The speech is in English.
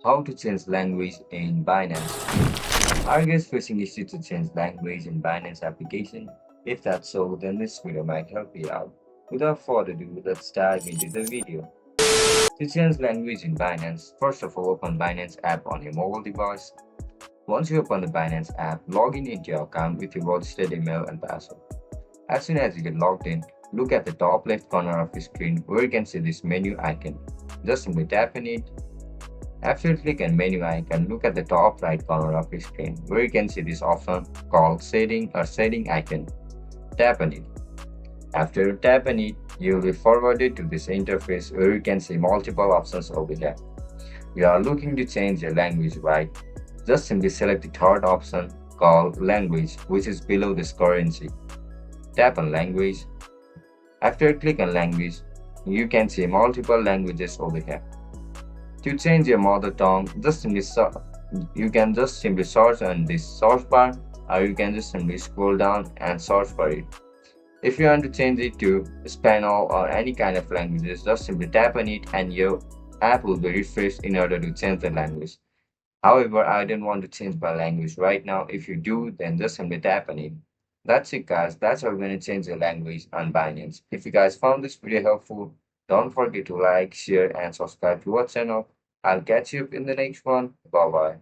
How to change language in Binance. Are you guys facing issue to change language in Binance application? If that's so, then this video might help you out. Without further ado, let's dive into the video. To change language in Binance, first of all, open Binance app on your mobile device. Once you open the Binance app, log in into your account with your registered email and password. As soon as you get logged in, look at the top left corner of the screen where you can see this menu icon. Just simply tap on it. After you click on menu icon, look at the top right corner of your screen where you can see this option called setting or setting icon. Tap on it. After you tap on it, you will be forwarded to this interface where you can see multiple options over here. You are looking to change your language, right? Just simply select the third option called language, which is below this currency. Tap on language. After you click on language, you can see multiple languages over here. To change your mother tongue, you can just simply search on this search bar, or you can just simply scroll down and search for it. If you want to change it to Spanish or any kind of languages, just simply tap on it and your app will be refreshed in order to change the language. However, I don't want to change my language right now. If you do, then just simply tap on it. That's it, guys. That's how we're going to change the language on Binance. If you guys found this video helpful, don't forget to like, share, and subscribe to our channel. I'll catch you up in the next one. Bye bye.